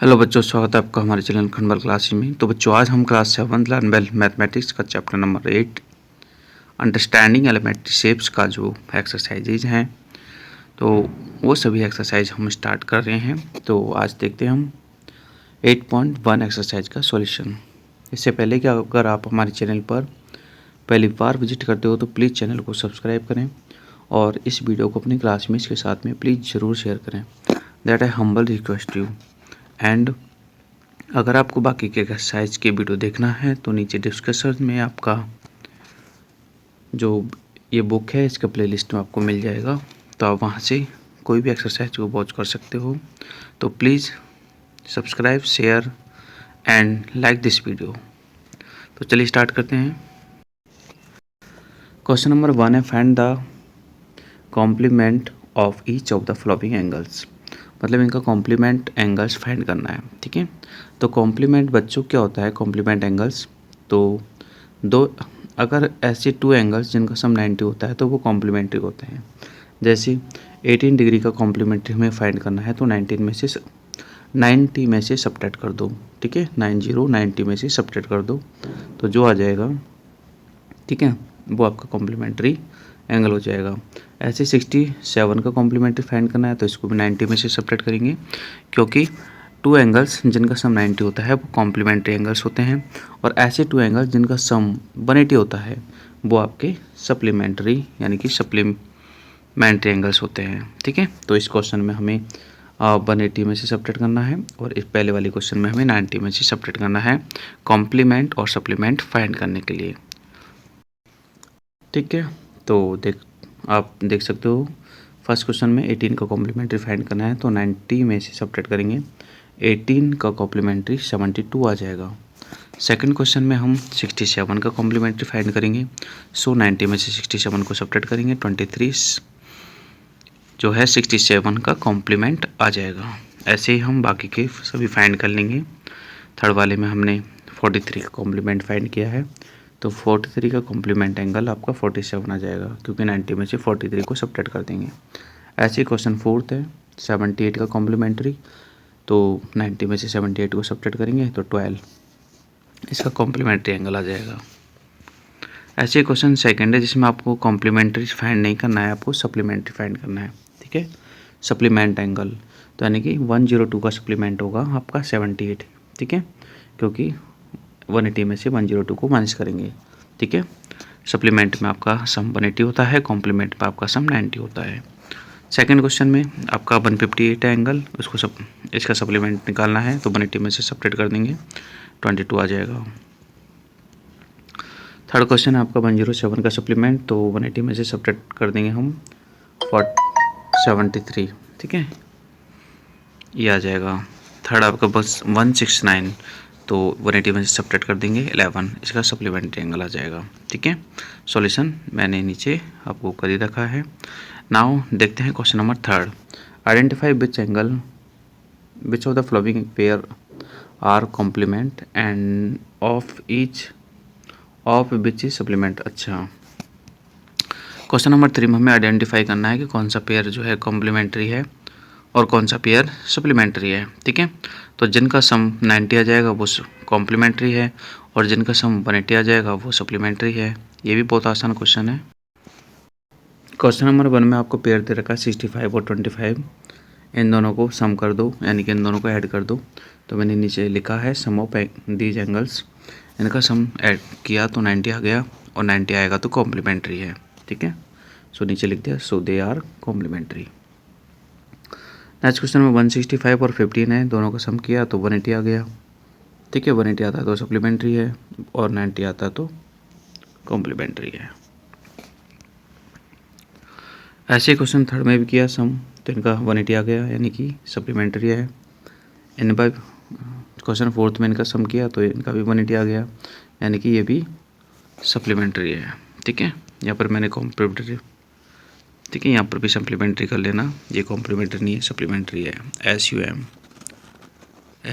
Hello बच्चों, स्वागत है आपका हमारे चैनल खंडवा क्लास में। तो बच्चों, आज हम क्लास 7 लर्न वेल मैथमेटिक्स का chapter number 8 understanding elementary shapes का जो एक्सरसाइजेज हैं, तो वो सभी एक्सरसाइज हम स्टार्ट कर रहे हैं। तो आज देखते हैं हम 8.1 एक्सरसाइज का सॉल्यूशन। इससे पहले कि अगर आप हमारे चैनल पर पहली बार विजिट करते हो तो प्लीज़ चैनल को सब्सक्राइब करें और इस वीडियो को अपने क्लासमेट्स के साथ में प्लीज़ ज़रूर शेयर करें। That I humble request you. And अगर आपको बाकी के एक्सरसाइज के वीडियो देखना है तो नीचे डिस्क्रिप्शन में आपका जो ये बुक है इसका प्लेलिस्ट में आपको मिल जाएगा, तो आप वहाँ से कोई भी एक्सरसाइज को वॉच कर सकते हो। तो please subscribe, share and like this video. तो चलिए स्टार्ट करते हैं। क्वेश्चन नंबर 1 है, find the complement of each of the following angles. मतलब इनका कॉम्प्लीमेंट एंगल्स फाइंड करना है। ठीक है, तो कॉम्प्लीमेंट बच्चों क्या होता है? कॉम्प्लीमेंट एंगल्स तो दो, अगर ऐसे टू एंगल्स जिनका सम 90 होता है तो वो कॉम्प्लीमेंट्री होते हैं। जैसे 18 डिग्री का कॉम्प्लीमेंट्री हमें फाइंड करना है तो 90 में से सब्ट्रैक्ट कर दो। ठीक है, 90 में से सब्ट्रैक्ट कर दो तो जो आ जाएगा, ठीक है, वो आपका कॉम्प्लीमेंट्री एंगल हो जाएगा। ऐसे 67 का कॉम्प्लीमेंट्री फाइंड करना है तो इसको भी 90 में से सब्ट्रैक्ट करेंगे, क्योंकि टू एंगल्स जिनका सम 90 होता है वो कॉम्प्लीमेंट्री एंगल्स होते हैं, और ऐसे टू एंगल्स जिनका सम 180 होता है वो आपके सप्लीमेंट्री यानी कि सप्लीमेंट्री एंगल्स होते हैं। ठीक है, तो इस क्वेश्चन में हमें 180 में से सब्ट्रैक्ट करना है और इस पहले वाले क्वेश्चन में हमें 90 में से सब्ट्रैक्ट करना है कॉम्प्लीमेंट और सप्लीमेंट फाइंड करने के लिए। ठीक है, तो आप देख सकते हो फर्स्ट क्वेश्चन में 18 का कॉम्प्लीमेंट्री फाइंड करना है तो 90 में से सब्ट्रैक्ट करेंगे, 18 का कॉम्प्लीमेंट्री 72 आ जाएगा। सेकंड क्वेश्चन में हम 67 का कॉम्प्लीमेंट्री फाइंड करेंगे, सो 90 में से 67 को सब्ट्रैक्ट करेंगे, 23 जो है 67 का कॉम्प्लीमेंट आ जाएगा। ऐसे ही हम बाकी के सभी फाइंड कर लेंगे। थर्ड वाले में हमने 43 का कॉम्प्लीमेंट फाइंड किया है तो 43 का कॉम्प्लीमेंट एंगल आपका 47 आ जाएगा, क्योंकि 90 में से 43 को सब्ट्रैक्ट कर देंगे। ऐसे क्वेश्चन फोर्थ है 78 का कॉम्प्लीमेंट्री, तो 90 में से 78 को सब्ट्रैक्ट करेंगे तो 12 इसका कॉम्प्लीमेंट्री एंगल आ जाएगा। ऐसे क्वेश्चन सेकंड है जिसमें आपको कॉम्प्लीमेंट्री फाइंड नहीं करना है, आपको सप्लीमेंट्री फाइंड करना है। ठीक है, सप्लीमेंट एंगल तो यानी कि 102 का सप्लीमेंट होगा आपका 78। ठीक है, क्योंकि 180 में से 102 को माइनस करेंगे। ठीक है, सप्लीमेंट में आपका सम 180 होता है, कॉम्प्लीमेंट में आपका सम 90 होता है। सेकंड क्वेश्चन में आपका 158 है एंगल, उसको इसका सप्लीमेंट निकालना है तो 180 में से सब्ट्रैक्ट कर देंगे, 22 आ जाएगा। थर्ड क्वेश्चन है आपका 107 का सप्लीमेंट, तो 180 में से सब्ट्रैक्ट कर देंगे हम 73। ठीक है, ये आ जाएगा। थर्ड आपका बस 169, तो 180 में से सब्ट्रैक्ट कर देंगे 11, इसका सप्लीमेंट्री एंगल आ जाएगा। ठीक है, सॉल्यूशन मैंने नीचे आपको कर ही रखा है। नाउ देखते हैं question number third, identify which of the following pair are complement and of each of which is supplement. अच्छा, क्वेश्चन नंबर 3 में हमें आइडेंटिफाई करना है कि कौन सा पेयर जो है कॉम्प्लीमेंट्री है और कौन सा पेयर सप्लीमेंट्री है। ठीक है, तो जिनका सम 90 आ जाएगा वो कॉम्प्लीमेंट्री है और जिनका सम 180 आ जाएगा वो सप्लीमेंट्री है। ये भी बहुत आसान क्वेश्चन है। क्वेश्चन नंबर 1 में आपको पेयर दे रखा है 65 और 25, इन दोनों को सम कर दो यानी कि इन दोनों को ऐड कर दो। तो मैंने नीचे लिखा है सम ऑफ दीज एंगल्स, इनका सम ऐड किया तो 90 आ गया और 90 आएगा तो कॉम्प्लीमेंट्री है। ठीक है, सो नीचे लिख दिया so they are complementary. Next question में 165 और 15 है, दोनों का सम किया तो 180 आ गया। ठीक है, 180 आता है तो सप्लीमेंट्री है और 90 आता है तो कॉम्प्लीमेंट्री है। ऐसे क्वेश्चन थर्ड में भी किया सम, तो इनका 180 आ गया यानी कि सप्लीमेंट्री है। इन बाय क्वेश्चन फोर्थ में इनका सम किया तो इनका भी 180 आ गया यानी कि ये भी सप्लीमेंट्री है। ठीक है, यहाँ पर मैंने कॉम्प्लीमेंट्री, ठीक है, यहाँ पर भी सप्लीमेंट्री कर लेना, ये कॉम्प्लीमेंट्री नहीं है सप्लीमेंट्री है,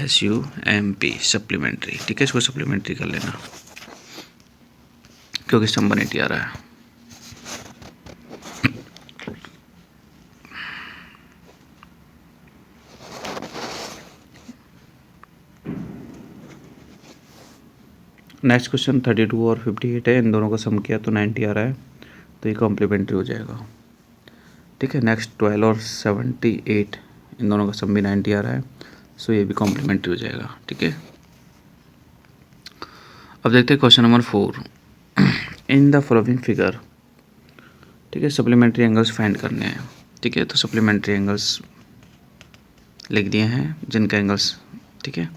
SUMP सप्लीमेंट्री। ठीक है, इसको सप्लीमेंट्री कर लेना क्योंकि सम 180 आ रहा है। नेक्स्ट क्वेश्चन 32 और 58 है, इन दोनों का सम किया तो 90 आ रहा है, तो ये कॉम्प्लीमेंट्री हो जाएगा। ठीक है, नेक्स्ट 12 और 78, इन दोनों का सम भी 90 आ रहा है, सो ये भी कॉम्प्लीमेंट्री हो जाएगा। ठीक है, अब देखते हैं question number 4। In the following figure, ठीक है, सप्लीमेंट्री एंगल्स फाइंड करने हैं। ठीक है, तो सप्लीमेंट्री एंगल्स लिख दिए हैं जिनका एंगल्स, ठीक है।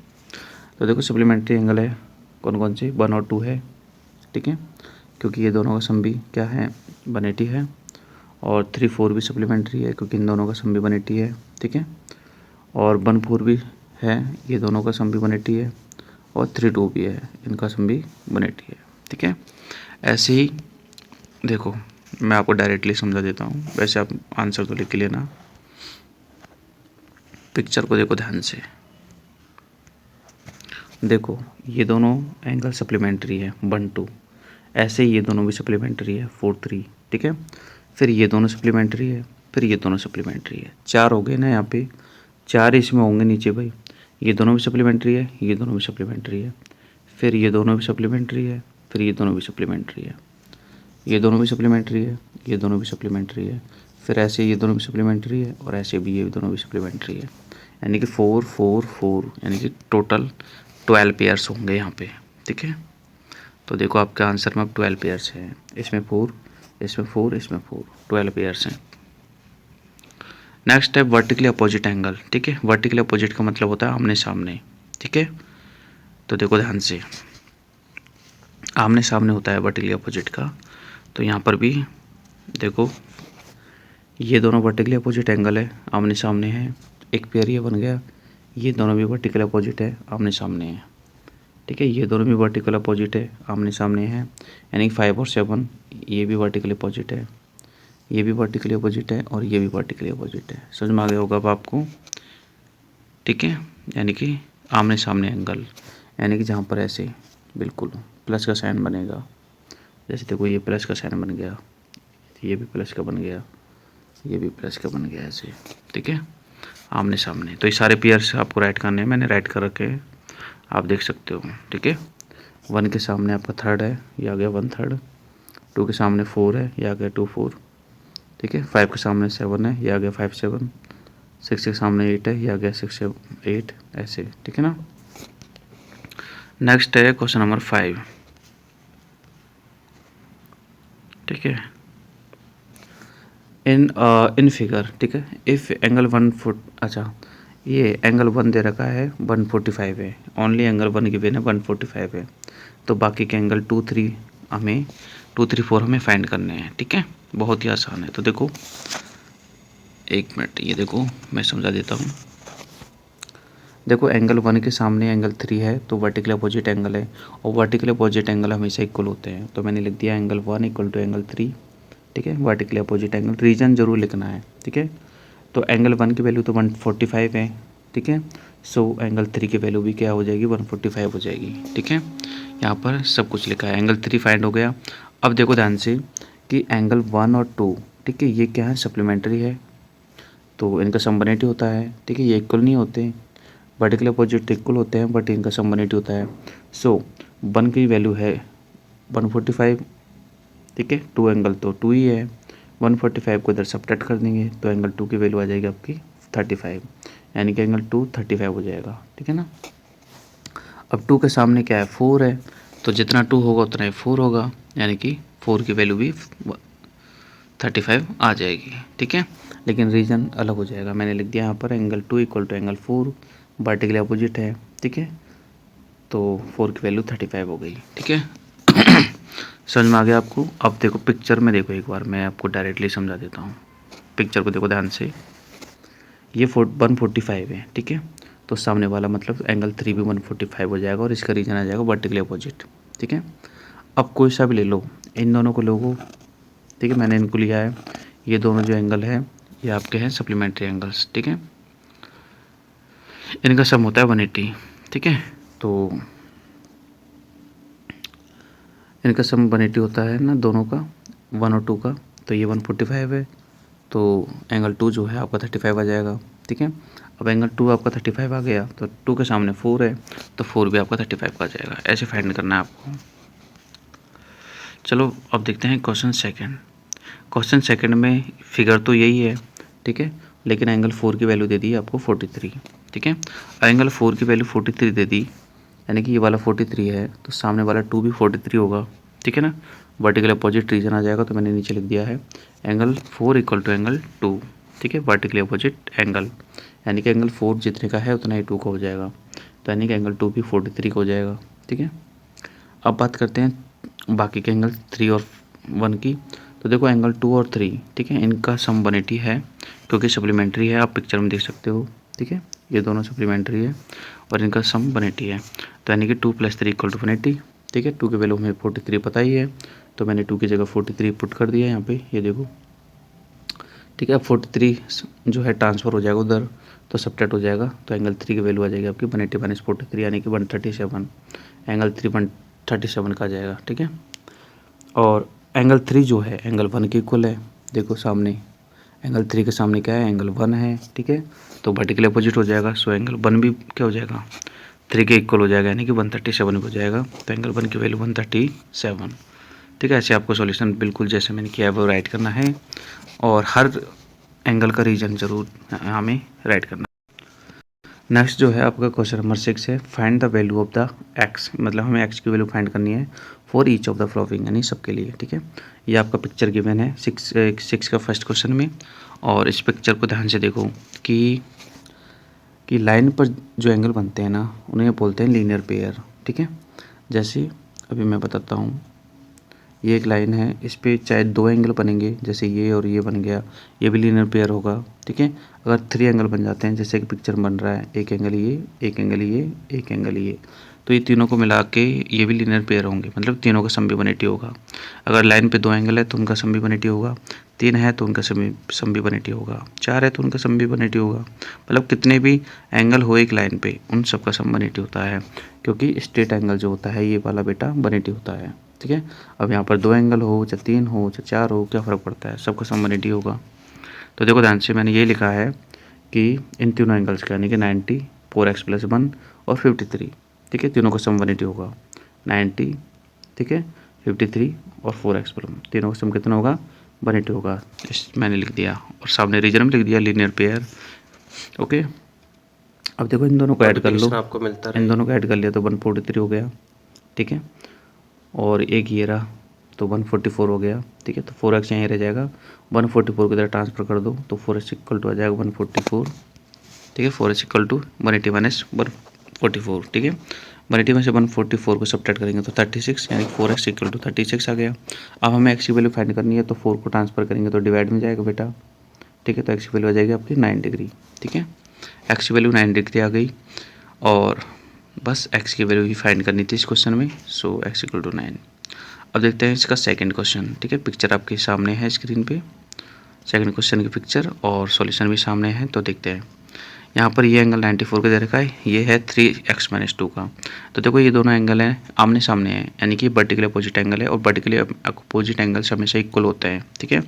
तो देखो सप्लीमेंट्री एंगल है कौन कौन से, 1 और 2 है। ठीक है, क्योंकि ये दोनों का सम भी क्या है, 180 है, और 3, 4 भी सप्लीमेंट्री है क्योंकि इन दोनों का सम भी 180 है। ठीक है, और 1, 4 भी है, ये दोनों का सम भी 180 है, और 3, 2 भी है, इनका सम भी 180 है। ठीक है, ऐसे ही देखो मैं आपको डायरेक्टली समझा देता हूँ, वैसे आप आंसर तो लिख के लेना। पिक्चर को देखो ध्यान से, देखो ये दोनों एंगल सप्लीमेंट्री है 1, 2, ऐसे ही ये दोनों भी सप्लीमेंट्री है 4, 3। ठीक है, फिर ये दोनों सप्लीमेंट्री है, फिर ये दोनों सप्लीमेंट्री है, 4 हो गए ना यहाँ पे, 4 इसमें होंगे नीचे भाई, ये दोनों भी सप्लीमेंट्री है, ये दोनों भी सप्लीमेंट्री है, फिर ये दोनों भी सप्लीमेंट्री है, फिर ये दोनों भी सप्लीमेंट्री है, ये दोनों भी सप्लीमेंट्री है, ये दोनों भी सप्लीमेंट्री है, फिर ऐसे ये दोनों भी सप्लीमेंट्री है, और ऐसे भी ये दोनों भी सप्लीमेंट्री है, यानी कि 4, 4, 4, यानी कि टोटल 12 पेयर्स होंगे यहाँ पे। ठीक है, तो देखो आपका आंसर में अब 12 पेयर्स हैं, इसमें 4, इसमें 4, इसमें 4, 12 पेयर्स हैं। नेक्स्ट है वर्टिकली अपोजिट एंगल। ठीक है, वर्टिकली अपोजिट का मतलब होता है आमने सामने। ठीक है, तो देखो ध्यान से, आमने सामने होता है वर्टिकली अपोजिट का, तो यहाँ पर भी देखो ये दोनों वर्टिकली अपोजिट एंगल है, आमने सामने है, एक पेयर ये बन गया, ये दोनों भी वर्टिकल अपोजिट है, आमने सामने है। ठीक है, ये दोनों भी वर्टिकल अपोजिट है, आमने सामने है, यानी 5 और 7 ये भी वर्टिकल अपोजिट है, ये भी वर्टिकली अपोजिट है, और ये भी वर्टिकली अपोजिट है। समझ में आ गया होगा अब आपको। ठीक है, यानी कि आमने सामने एंगल, यानी कि जहाँ पर ऐसे बिल्कुल प्लस का साइन बनेगा, जैसे देखो ये प्लस का साइन बन गया, ये भी प्लस का बन गया, ये भी प्लस का बन गया, ऐसे। ठीक है, आमने सामने, तो ये सारे पेयर्स आपको राइट करने हैं, मैंने राइट कर रखे हैं, आप देख सकते हो। ठीक है, 1 के सामने आपका 3rd है, ये आ गया 1/3, 2 के सामने 4 है, ये आ गया 2, 4। ठीक है, 5 के सामने 7 है, ये आ गया 5, 7, 6 के सामने 8 है, ये आ गया 6, 8, ऐसे। ठीक है ना। नेक्स्ट है क्वेश्चन नंबर 5। ठीक है, इन फिगर, ठीक है, इफ़ एंगल 1 फुट, अच्छा ये एंगल 1 दे रखा है 145 है, ओनली एंगल 1 गिवन है 145 है, तो बाकी के एंगल 2, 3 हमें 2, 3, 4 हमें फाइंड करने हैं। ठीक है, बहुत ही आसान है। तो देखो 1 मिनट, ये देखो मैं समझा देता हूँ। देखो एंगल 1 के सामने एंगल 3 है, तो वर्टिकल अपोजिट एंगल है, और वर्टिकल अपोजिट एंगल हमेशा इक्वल होते हैं, तो मैंने लिख दिया एंगल 1 इक्वल टू एंगल 3। ठीक है, वर्टिकली अपोजिट एंगल, रीजन जरूर लिखना है। ठीक है, तो एंगल 1 की वैल्यू तो 145 है। ठीक है, सो एंगल 3 की वैल्यू भी क्या हो जाएगी, 145 हो जाएगी। ठीक है, यहाँ पर सब कुछ लिखा है, एंगल 3 फाइंड हो गया। अब देखो ध्यान से कि एंगल 1 और 2, ठीक है, ये क्या है, सप्लीमेंट्री है, तो इनका सम 180 होता है। ठीक है, ये इक्वल नहीं होते, वर्टिकल अपोजिट इक्वल होते हैं, बट इनका सम 180 होता है। सो 1 की वैल्यू है 145। ठीक है, 2 एंगल तो 2 ही है, 145 को इधर सब्ट्रैक्ट कर देंगे, तो एंगल 2 की वैल्यू आ जाएगी आपकी 35, यानी कि एंगल 2 35 हो जाएगा। ठीक है ना। अब 2 के सामने क्या है, 4 है, तो जितना 2 होगा उतना ही 4 होगा, यानी कि 4 की वैल्यू भी 35 आ जाएगी। ठीक है, लेकिन रीजन अलग हो जाएगा, मैंने लिख दिया यहाँ पर angle 2 equal to angle 4, vertically opposite है। ठीक है, तो 4 की वैल्यू 35 हो गई। ठीक है, समझ में आ गया आपको। अब देखो पिक्चर में देखो, एक बार मैं आपको डायरेक्टली समझा देता हूँ। पिक्चर को देखो ध्यान से, ये 145 है। ठीक है, तो सामने वाला मतलब एंगल 3 भी 145 हो जाएगा, और इसका रीजन आ जाएगा वर्टिकली अपोजिट। ठीक है, अब कोई सा भी ले लो, इन दोनों को लोगो। ठीक है, मैंने इनको लिया है, ये दोनों जो एंगल है ये आपके हैं सप्लीमेंट्री एंगल्स। ठीक है, इनका सम होता है 180। ठीक है, तो इनका सम 180 होता है ना दोनों का, 1 और 2 का, तो ये 145 है, तो एंगल 2 जो है आपका 35 आ जाएगा, ठीक है। अब एंगल 2 आपका 35 आ गया तो 2 के सामने 4 है तो 4 भी आपका 35 का आ जाएगा। ऐसे फाइंड करना है आपको। चलो अब देखते हैं क्वेश्चन सेकंड। क्वेश्चन सेकंड में फिगर तो यही है, ठीक है, लेकिन एंगल 4 की वैल्यू दे दी आपको 43, ठीक है। एंगल 4 की वैल्यू 43 दे दी, यानी कि ये वाला 43 है तो सामने वाला 2 भी 43 होगा, ठीक है ना। वर्टिकल अपोजिट रीजन आ जाएगा तो मैंने नीचे लिख दिया है एंगल 4 इक्वल टू एंगल 2, ठीक है, वर्टिकल अपोजिट एंगल, यानी कि एंगल 4 जितने का है उतना ही 2 का हो जाएगा, तो यानी कि एंगल 2 भी 43 का हो जाएगा, ठीक है। अब बात करते हैं बाकी के एंगल 3 और 1 की। तो देखो एंगल 2 और 3, ठीक है, इनका सम 180 है क्योंकि सप्लीमेंट्री है, आप पिक्चर में देख सकते हो, ठीक है, ये दोनों सप्लीमेंट्री है और इनका सम 180 है, तो यानी कि 2 + 3 = 180, ठीक है। 2 की वैल्यू हमें 43 पता ही है तो मैंने 2 की जगह 43 पुट कर दिया यहाँ पे, ये देखो, ठीक है। अब 43 जो है ट्रांसफ़र हो जाएगा उधर तो सब्ट्रैक्ट हो जाएगा, तो एंगल 3 की वैल्यू आ जाएगी आपकी 180 - 43 यानी कि 137, एंगल 3 137 का आ जाएगा, ठीक है। और एंगल 3 जो है एंगल 1 के इक्वल है, देखो सामने एंगल 3 के सामने क्या है, एंगल 1 है, ठीक है, तो वर्टिकल अपोजिट हो जाएगा, सो एंगल 1 भी क्या हो जाएगा 3 के इक्वल हो जाएगा, यानी कि 137 हो जाएगा, तो एंगल 1 की वैल्यू 137, ठीक है। ऐसे आपको सॉल्यूशन बिल्कुल जैसे मैंने किया है वो राइट करना है और हर एंगल का रीजन ज़रूर हमें राइट करना है। नेक्स्ट जो है आपका क्वेश्चन नंबर 6 है, find the value of the x, मतलब हमें एक्स की वैल्यू फाइंड करनी है for each of the following, यानी सबके लिए, ठीक है। ये आपका पिक्चर गिवन है 6 का फर्स्ट क्वेश्चन में, और इस पिक्चर को ध्यान से देखो कि लाइन पर जो एंगल बनते हैं ना उन्हें बोलते हैं लीनियर पेयर, ठीक है। जैसे अभी मैं बताता हूँ, ये एक लाइन है, इस पे चाहे 2 एंगल बनेंगे, जैसे ये और ये बन गया, ये भी लीनियर पेयर होगा, ठीक है। अगर 3 एंगल बन जाते हैं जैसे कि पिक्चर बन रहा है, एक एंगल ये, एक एंगल ये, एक एंगल ये, तो ये तीनों को मिला के ये भी लीनियर पेयर होंगे, मतलब तीनों का सम भी 180 होगा। अगर लाइन पे 2 एंगल है तो उनका सम भी 180 होगा, 3 है तो उनका सम भी 180 होगा, 4 है तो उनका सम भी 180 होगा, मतलब कितने भी एंगल हो एक लाइन पे उन सब का सम 180 होता है, क्योंकि स्ट्रेट एंगल जो होता है ये वाला बेटा 180 होता है, ठीक है। अब यहाँ पर 2 एंगल हो चाहे 3 हो चाहे 4 हो, क्या फ़र्क पड़ता है, सबका सम 180 होगा। तो देखो ध्यान से मैंने ये लिखा है कि इन तीनों एंगल्स का, यानी कि 90, 4x + 1 और 53, ठीक है, तीनों का सम 180 होगा, 90, ठीक है, 53 और 4x + 1, तीनों का सम कितना होगा 180 होगा। इस मैंने लिख दिया और सामने रीजन में लिख दिया लीनियर पेयर, ओके। अब देखो इन दोनों को ऐड कर लो, आपको मिलता इन दोनों को ऐड कर लिया तो 143 हो गया, ठीक है, और एक ये रहा तो 144 हो गया, ठीक है। तो 4x यहीं रह जाएगा, 144 की तरह ट्रांसफ़र कर दो तो 4x = आ जाएगा 144, ठीक है। 4x = 180 - 144, ठीक है। 180 में से 144 को सब्ट्रैक्ट करेंगे तो 36, यानी 4x = 36 आ गया। अब हमें x की वैल्यू फाइंड करनी है तो 4 को ट्रांसफ़र करेंगे तो डिवाइड में जाएगा बेटा, ठीक है। तो x की वैल्यू आ जाएगी आपकी 9 डिग्री, ठीक है, x की वैल्यू 9 डिग्री आ गई और बस x की वैल्यू ही फाइंड करनी थी इस क्वेश्चन में, सो x = 9। अब देखते हैं इसका सेकंड क्वेश्चन, ठीक है, पिक्चर आपके सामने है स्क्रीन पे, सेकंड क्वेश्चन की पिक्चर और सॉल्यूशन भी सामने है, तो देखते हैं। यहाँ पर ये एंगल 94 का दे रखा है, ये है 3x - 2 का, तो देखो ये दोनों एंगल हैं आमने सामने हैं, यानी कि वर्टिकल अपोजिट एंगल है और वर्टिकली अपोजिट एंगल्स हमेशा इक्वल होते हैं, ठीक है।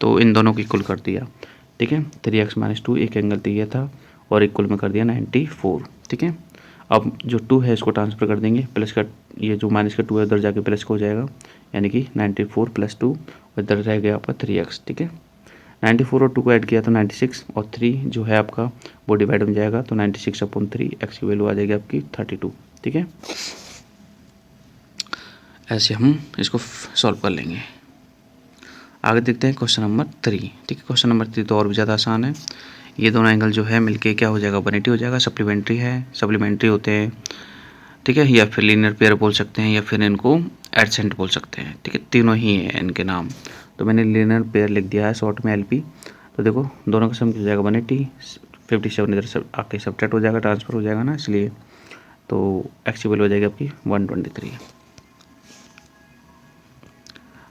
तो इन दोनों को इक्वल कर दिया, ठीक है, 3x - 2 एक एंगल दिया था और इक्वल में कर दिया 94, ठीक है। अब जो 2 है इसको ट्रांसफ़र कर देंगे, प्लस का ये जो माइनस का 2 है उधर जाके प्लस का हो जाएगा, यानी कि 94 + 2 इधर रह गया आपका 3x, ठीक है। 94 और 2 को ऐड किया तो 96 और 3 जो है आपका वो डिवाइड में जाएगा तो 96/3, x की वैल्यू आ जाएगी आपकी 32, ठीक है। ऐसे हम इसको सॉल्व कर लेंगे। आगे देखते हैं क्वेश्चन नंबर 3, ठीक है। क्वेश्चन नंबर 3 तो और भी ज़्यादा आसान है, ये दोनों एंगल जो है मिलके क्या हो जाएगा 180 हो जाएगा, सप्लीमेंट्री है, सप्लीमेंट्री होते हैं, ठीक है, या फिर लीनियर पेयर बोल सकते हैं या फिर इनको एडसेंट बोल सकते हैं, ठीक है, तीनों ही हैं इनके नाम। तो मैंने लीनियर पेयर लिख दिया है शॉर्ट में LP। तो देखो दोनों का सम हो जाएगा 180, 57 इधर से आके सब्ट्रैक्ट हो जाएगा, ट्रांसफ़र हो जाएगा ना, इसलिए तो x की वैल्यू हो जाएगी आपकी 123।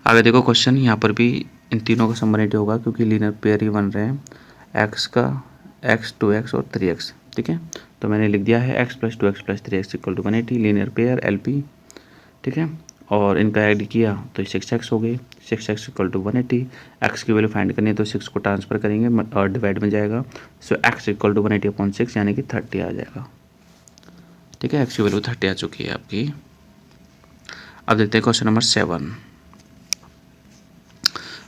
आगे देखो क्वेश्चन, यहाँ पर भी इन तीनों का सम 180 होगा क्योंकि लीनियर पेयर ही बन रहे हैं, x का x, 2x और 3x, ठीक है। तो मैंने लिख दिया है x + 2x + 3x = 180 linear pair LP, ठीक है। और इनका ऐड किया तो 6x हो गई। 6x equal to 180। एक्स की वैल्यू फाइंड करनी है तो 6 को ट्रांसफर करेंगे और डिवाइड में जाएगा। सो x इक्वल टू 180/6 यानी कि 30 आ जाएगा। ठीक है, एक्स की वैल्यू 30 आ चुकी है आपकी। अब देखते हैं क्वेश्चन नंबर 7।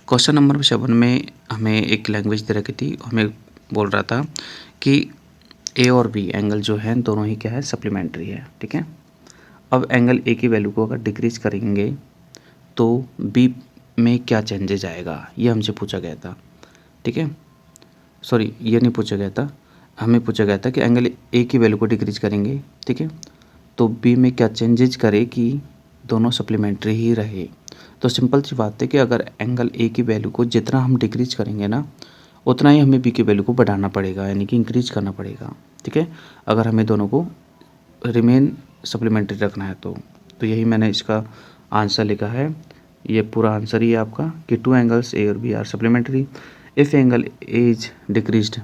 क्वेश्चन नंबर 7 में हमें एक लैंग्वेज दे रखी थी, हमें बोल रहा था कि ए और बी एंगल जो है दोनों ही क्या है, सप्लीमेंट्री है। ठीक है, अब एंगल ए की वैल्यू को अगर डिक्रीज करेंगे तो बी में क्या चेंजेज आएगा, ये हमसे पूछा गया था। ठीक है, सॉरी ये नहीं पूछा गया था, हमें पूछा गया था कि एंगल ए की वैल्यू को डिक्रीज करेंगे, ठीक है, तो बी में क्या चेंजेज करे कि दोनों सप्लीमेंट्री ही रहे। तो सिंपल सी बात है कि अगर एंगल ए की वैल्यू को जितना हम डिक्रीज करेंगे ना, उतना ही हमें बी की वैल्यू को बढ़ाना पड़ेगा, यानी कि इंक्रीज करना पड़ेगा। ठीक है, अगर हमें दोनों को रिमेन सप्लीमेंट्री रखना है तो यही मैंने इसका आंसर लिखा है। ये पूरा आंसर ही है आपका कि 2 एंगल्स ए और B are supplementary. If angle A is decreased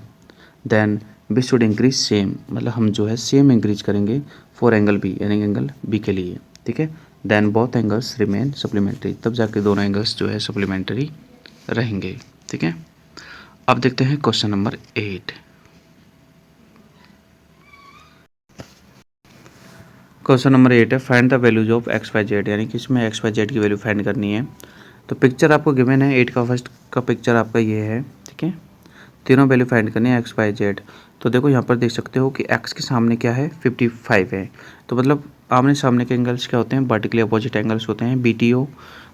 then B should increase same, मतलब हम जो है सेम इंक्रीज करेंगे फॉर एंगल बी, यानी एंगल बी के लिए। ठीक है, then both angles remain supplementary, तब जाके दोनों एंगल्स जो है सप्लीमेंट्री रहेंगे। ठीक है, अब देखते हैं क्वेश्चन नंबर 8। क्वेश्चन नंबर 8 है find the values of x y z, यानी कि इसमें एक्स वाई जेड की वैल्यू फाइंड करनी है। तो पिक्चर आपको गिवन है 8 का, फर्स्ट का पिक्चर आपका ये है। ठीक है, तीनों वैल्यू फाइंड करनी है एक्स वाई जेड। तो देखो यहाँ पर देख सकते हो कि एक्स के सामने क्या है, 55 है। तो मतलब आमने सामने के एंगल्स क्या होते हैं, वर्टिकली अपोजिट एंगल्स होते हैं, BTO।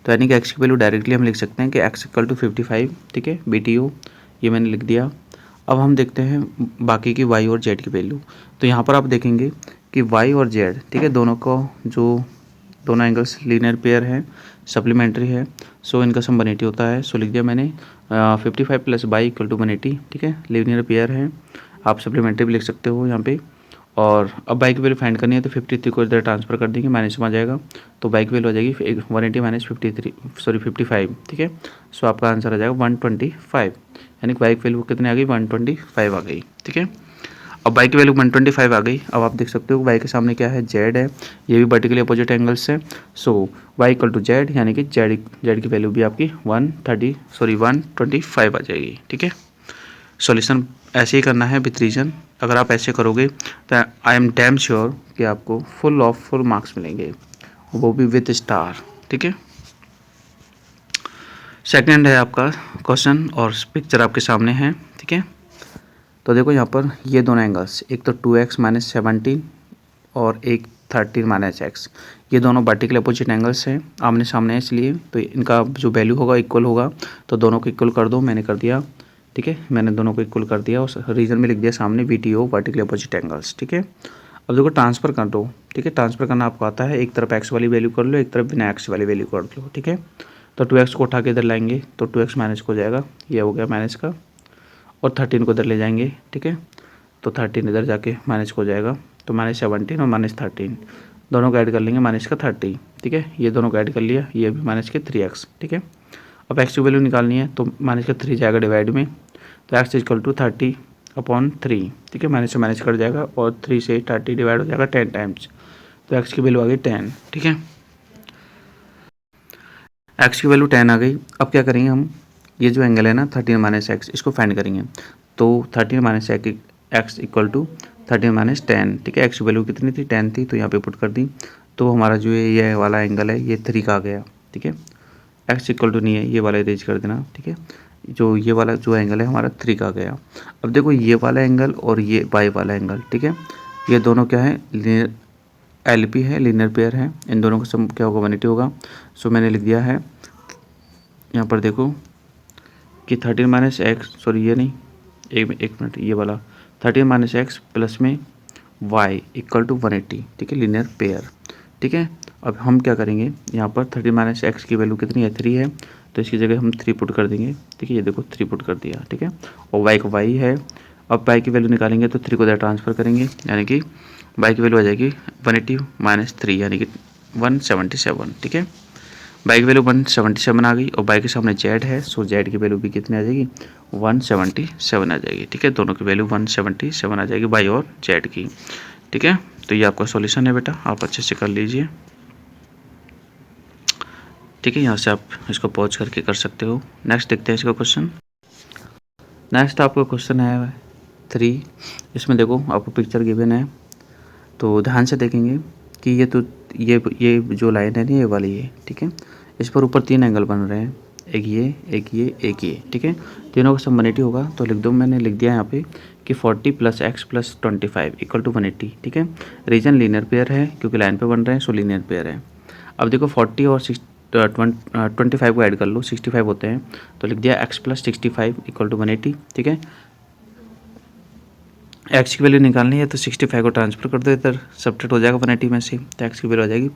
तो यानी कि एक्स की वैल्यू डायरेक्टली हम लिख सकते हैं कि एक्स इक्वल टू 55। ठीक है, BTO ये मैंने लिख दिया। अब हम देखते हैं बाकी की वाई और जेड की वैल्यू। तो यहाँ पर आप देखेंगे कि वाई और जेड, ठीक है, दोनों को जो दोनों एंगल्स लीनियर पेयर हैं, सप्लीमेंट्री है, सो इनका सम 180 होता है। सो लिख दिया मैंने 55 प्लस बाई इक्वल टू 180। ठीक है, लीनियर पेयर है, आप सप्लीमेंट्री भी लिख सकते हो यहाँ पे। और अब बाई की वैल्यू फाइंड करनी है तो 53 को इधर ट्रांसफर कर देंगे, माइनस में आ जाएगा, तो बाई की वैल्यू आ जाएगी 180 माइनस 55। ठीक है, सो आपका आंसर आ जाएगा 125, यानी कि बाई की वैल्यू कितनी आ गई, 125 आ गई। ठीक है, अब बाई की वैल्यू 125 आ गई। अब आप देख सकते हो बाई के सामने क्या है, जेड है, ये भी वर्टिकली अपोजिट एंगल्स है। सो वाई इक्वल टू जेड, यानी कि जेड की वैल्यू भी आपकी 125 आ जाएगी। ठीक है, सॉल्यूशन ऐसे ही करना है विथ रीजन। अगर आप ऐसे करोगे तो आई एम डैम श्योर कि आपको फुल मार्क्स मिलेंगे, वो भी विथ स्टार। ठीक है, सेकंड है आपका क्वेश्चन और पिक्चर आपके सामने है। ठीक है, तो देखो यहाँ पर ये दोनों एंगल्स, एक तो 2x माइनस 17 और एक 13 माइनस एक्स, ये दोनों वर्टिकल अपोजिट एंगल्स हैं, आमने सामने है, इसलिए तो इनका जो वैल्यू होगा इक्वल होगा। तो दोनों को इक्वल कर दो, मैंने कर दिया। ठीक है, मैंने दोनों को इक्वल कर दिया और रीजन में लिख दिया सामने VTO वर्टिकल अपोजिट एंगल्स। ठीक है, अब देखो ट्रांसफर कर दो। ठीक है, ट्रांसफर करना आपको आता है, एक तरफ एक्स वाली वैल्यू कर लो, एक तरफ बिना एक्स वाली वैल्यू कर लो। ठीक है, तो 2x को उठा के इधर लाएंगे तो 2x माइनस को जाएगा, ये हो गया माइनस का, और 13 को इधर ले जाएंगे। ठीक है, तो 13 इधर जाके माइनस को जाएगा, तो -17 और -13 दोनों को ऐड कर लेंगे, माइनस का 30। ठीक है, ये दोनों को ऐड कर लिया, ये भी माइनस के 3x। ठीक है, अब x की वैल्यू निकालनी है तो माइनस का 3 जाएगा डिवाइड में, तो x इक्वल टू 30/3। ठीक है, माइनस से माइनस कट जाएगा और 3 से 30 डिवाइड हो जाएगा 10 टाइम्स, तो x की वैल्यू आ गई 10। ठीक है, x की वैल्यू 10 आ गई। अब क्या करेंगे हम, ये जो एंगल है ना 13 माइनस एक्स, इसको फाइंड करेंगे। तो 13 minus x equal to 13 minus 10। ठीक है, एक्स की वैल्यू कितनी थी, 10 थी, तो यहाँ पे पुट कर दी, तो हमारा जो ये वाला एंगल है ये 3 का आ गया। ठीक है, एक्स इक्वल टू नहीं है, ये वाला इरेज कर देना। ठीक है, जो ये वाला जो एंगल है हमारा 3 का गया। अब देखो ये वाला एंगल और ये वाई वाला एंगल, ठीक है, ये दोनों क्या है, LP है, लीनियर पेयर है, इन दोनों का सम क्या होगा, 180 होगा। सो मैंने लिख दिया है यहाँ पर देखो कि 13 माइनस एक्स, सॉरी ये नहीं, एक मिनट, ये वाला 13 माइनस एक्स प्लस में वाई इक्वल टू 180। ठीक है, लीनियर पेयर। ठीक है, अब हम क्या करेंगे, यहाँ पर 13 माइनस एक्स की वैल्यू कितनी है, 3 है, तो इसकी जगह हम 3 पुट कर देंगे। ठीक है, ये देखो 3 पुट कर दिया। ठीक है, और वाई का वाई है, अब वाई की वैल्यू निकालेंगे तो 3 को इधर ट्रांसफर करेंगे, यानी कि वाई की वैल्यू आ जाएगी 180 माइनस 3, यानी कि 177। ठीक है, बाई की वैल्यू 177 आ गई, और बाई के सामने जेड है, सो जेड की वैल्यू भी कितनी आ जाएगी, 177 आ जाएगी। ठीक है, दोनों की वैल्यू 177 आ जाएगी, बाई और जेड की। ठीक है, तो ये आपका सॉल्यूशन है बेटा, आप अच्छे से कर लीजिए। ठीक है, यहाँ से आप इसको पॉज करके कर सकते हो। नेक्स्ट देखते हैं इसका क्वेश्चन। नेक्स्ट आपका क्वेश्चन है 3। इसमें देखो आपको पिक्चर गिवन है, तो ध्यान से देखेंगे कि ये जो लाइन है ना, ये वाली है, ठीक है। इस पर ऊपर 3 एंगल बन रहे हैं, एक ये, एक ये, एक ये, ठीक है। तीनों का सम 180 होगा, तो लिख दो, मैंने लिख दिया यहाँ पे कि 40 + x + 25 = 180, ठीक है। रीजन लीनियर पेयर है क्योंकि लाइन पे बन रहे हैं, सो लीनियर पेयर है। अब देखो 40 और 25 को ऐड कर लो, 65 होते हैं, तो लिख दिया x + 65 = 180, ठीक है। x की वैल्यू निकालनी है तो 65 को ट्रांसफर कर दो इधर, सब्ट्रैक्ट हो जाएगा 180 में से, तो x की वैल्यू आ जाएगी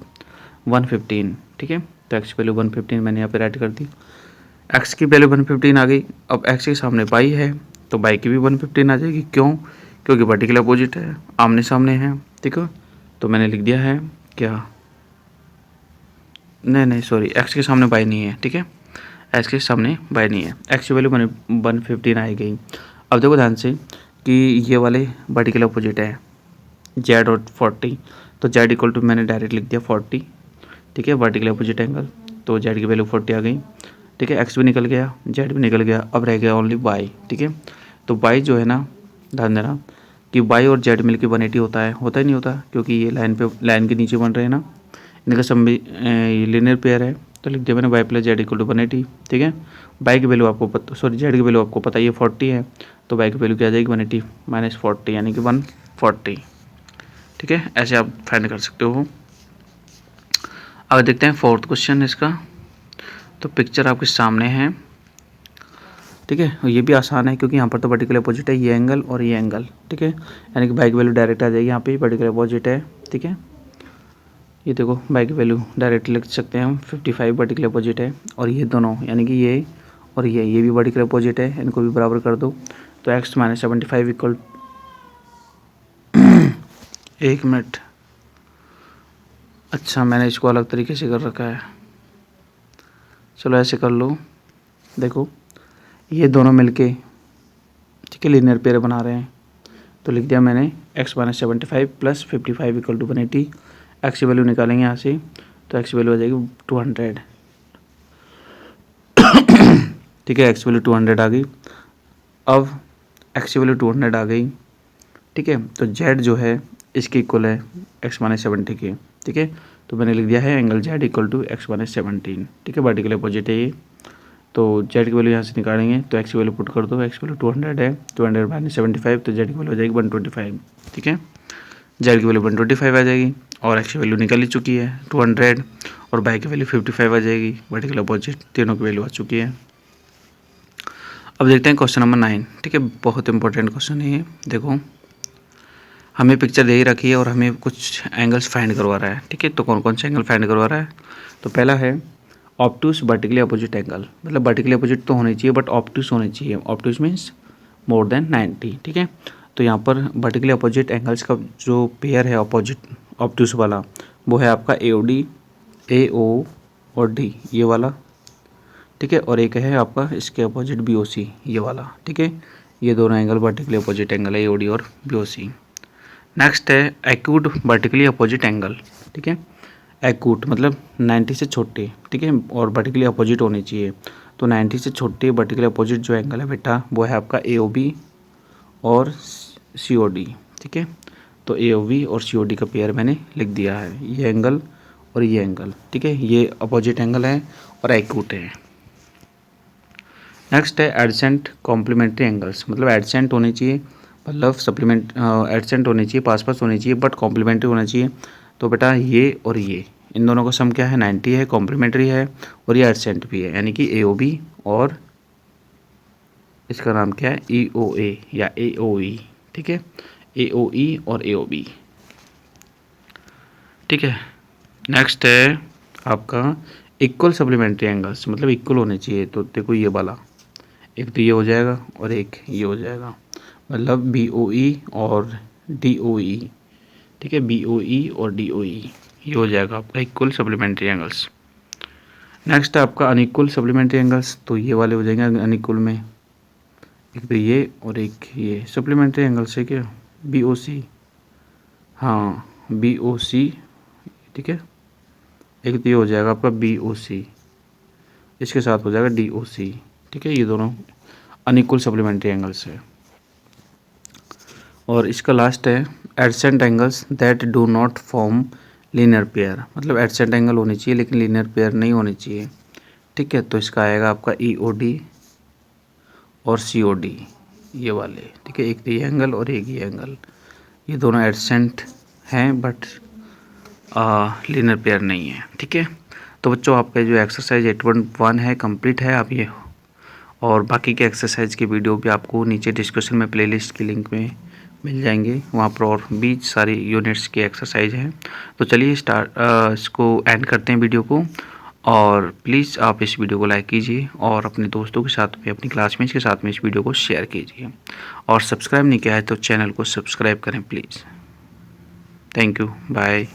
115, ठीक है। तो x की वैल्यू 115 मैंने यहाँ पे राइट कर दी। x की वैल्यू 115 आ गई। अब x के सामने y है, तो y की भी 115 आ जाएगी। क्यों? क्योंकि वर्टिकल अपोजिट है, आमने सामने है, ठीक है। तो मैंने लिख दिया है क्या, नहीं सॉरी, x के सामने y नहीं है, ठीक है। x के सामने y नहीं है, x की वैल्यू 115 आ गई। अब देखो ध्यान से कि ये वाले वर्टिकल अपोजिट है z और 40, तो z इक्वल टू मैंने डायरेक्ट लिख दिया 40, ठीक है, वर्टिकल अपोजिट एंगल, तो z की वैल्यू 40 आ गई, ठीक है। x भी निकल गया, z भी निकल गया, अब रह गया ओनली y, ठीक है। तो y जो है ना, ध्यान देना कि y और z मिलकर 180 होता ही नहीं होता, क्योंकि ये लाइन के नीचे बन रहे हैं ना, इनका सम भी लीनियर पेयर है, तो लिख दिया मैंने y + z = 180, ठीक है। y की वैल्यू आपको z की वैल्यू आपको पता ही है 40 है, तो y की वैल्यू क्या आ जाएगी 180 - 40 यानी कि 140, ठीक है। ऐसे आप फाइंड कर सकते हो। अब देखते हैं 4th क्वेश्चन इसका। तो पिक्चर आपके सामने है, ठीक है। ये भी आसान है क्योंकि यहाँ पर तो वर्टिकल अपोजिट है, ये एंगल और ये एंगल, ठीक है। यानी कि y की वैल्यू डायरेक्ट आ जाएगी, यहाँ पे वर्टिकल अपोजिट है, ठीक है। ये देखो y की वैल्यू डायरेक्ट लिख सकते हैं हम, 55 वर्टिकल अपोजिट है, और ये दोनों यानी कि ये और ये भी वर्टिकल अपोजिट है, इनको भी बराबर कर दो, तो x - 75 इक्वल 1 मिनट, अच्छा मैंने इसको अलग तरीके से कर रखा है, चलो ऐसे कर लो। देखो ये दोनों मिलके, ठीक है, लीनियर पेयर बना रहे हैं, तो लिख दिया मैंने x - 75 + 55 = 180। x की वैल्यू निकालेंगे यहाँ से, तो x की वैल्यू आ जाएगी 200, ठीक है। x की वैल्यू 200 आ गई। अब x की वैल्यू 200 आ गई, ठीक है। तो z जो है इसके इक्वल है x - 70 के, ठीक है। तो मैंने लिख दिया है एंगल z = x - 17, ठीक है, वर्टिकल अपोजिट है ये। तो z की वैल्यू यहाँ से निकालेंगे, तो x की वैल्यू पुट कर दो, x की वैल्यू 200 है, 200 - 75, तो z की वैल्यू आ जाएगी 125, ठीक है। z की वैल्यू 125 आ जाएगी, और x की वैल्यू निकल ही चुकी है 200, और y की वैल्यू 55 आ जाएगी, वर्टिकल अपोजिट तीनों की वैल्यू आ चुकी है। अब देखते हैं क्वेश्चन नंबर 9, ठीक है। बहुत इंपॉर्टेंट क्वेश्चन है ये। देखो हमें पिक्चर दे ही रखी है और हमें कुछ एंगल्स फाइंड करवा रहा है, ठीक है। तो कौन कौन से एंगल फाइंड करवा रहा है? तो पहला है ऑब्टूस वर्टिकली अपोजिट एंगल, मतलब वर्टिकली अपोजिट तो होनी चाहिए बट ऑब्टूस होनी चाहिए। ऑब्टूस मीन्स मोर देन 90, ठीक है। तो यहाँ पर वर्टिकली अपोजिट एंगल्स का जो पेयर है अपोजिट ऑब्टूस वाला, वो है आपका AOD, AO और D ये वाला, ठीक है। और एक है आपका इसके अपोजिट BOC ये वाला, ठीक है। ये दोनों एंगल वर्टिकली अपोजिट एंगल है, AOD और BOC। नेक्स्ट है एक्यूट वर्टिकली अपोजिट एंगल, ठीक है। एक्यूट मतलब 90 से छोटे, ठीक है, और वर्टिकली अपोजिट होनी चाहिए। तो 90 से छोटे वर्टिकली अपोजिट जो एंगल है बेटा, वो है आपका AOB और COD, ठीक है। तो AOB और COD का पेयर मैंने लिख दिया है, ये एंगल और ये एंगल, ठीक है। ये अपोजिट एंगल है और एक्यूट है। नेक्स्ट है एडजेंट कॉम्प्लीमेंट्री एंगल्स, मतलब एडजेंट होने चाहिए, मतलब सप्लीमेंट एडजेंट होनी चाहिए, पास पास होनी चाहिए, बट कॉम्प्लीमेंट्री होना चाहिए। तो बेटा ये और ये, इन दोनों का सम क्या है 90 है, कॉम्प्लीमेंट्री है, और ये एडजेंट भी है, यानी कि AOB और इसका नाम क्या है EOA या AOE, ठीक है। AOE और AOB, ठीक है। नेक्स्ट है आपका इक्वल सप्लीमेंट्री एंगल्स, मतलब इक्वल होने चाहिए। तो देखो ये वाला, एक तो ये हो जाएगा और एक ये हो जाएगा, मतलब BOE और DOE, ठीक है। BOE और DOE ये हो जाएगा आपका इक्वल सप्लीमेंट्री एंगल्स। नेक्स्ट है आपका अनइक्वल सप्लीमेंट्री एंगल्स, तो ये वाले हो जाएंगे अनइक्वल में, एक तो ये और एक ये सप्लीमेंट्री एंगल्स है क्या, BOC, हाँ BOC, ठीक है। एक तो ये हो जाएगा आपका BOC, इसके साथ हो जाएगा DOC। ठीक है, ये दोनों अनइक्वल सप्लीमेंट्री एंगल्स है। और इसका लास्ट है AdSense angles that do not form linear pair, मतलब एडसेंट एंगल होनी चाहिए लेकिन लीनियर पेयर नहीं होनी चाहिए। ठीक है, तो इसका आएगा आपका EOD और COD, ये वाले। ठीक है, एक ये एंगल और एक ये एंगल, ये दोनों एडसेंट हैं बट लीनियर पेयर नहीं है। ठीक है, तो बच्चों आपका जो एक्सरसाइज 8.1 है कंप्लीट है। आप ये और बाकी के एक्सरसाइज की वीडियो भी आपको नीचे डिस्क्रिप्शन में प्लेलिस्ट की लिंक में मिल जाएंगे, वहाँ पर और भी सारी यूनिट्स की एक्सरसाइज हैं। तो चलिए इसको एंड करते हैं वीडियो को। और प्लीज़ आप इस वीडियो को लाइक कीजिए और अपने दोस्तों के साथ में, अपनी क्लासमेट्स के साथ में इस वीडियो को शेयर कीजिए। और सब्सक्राइब नहीं किया है तो चैनल को सब्सक्राइब करें प्लीज़। Thank you, bye.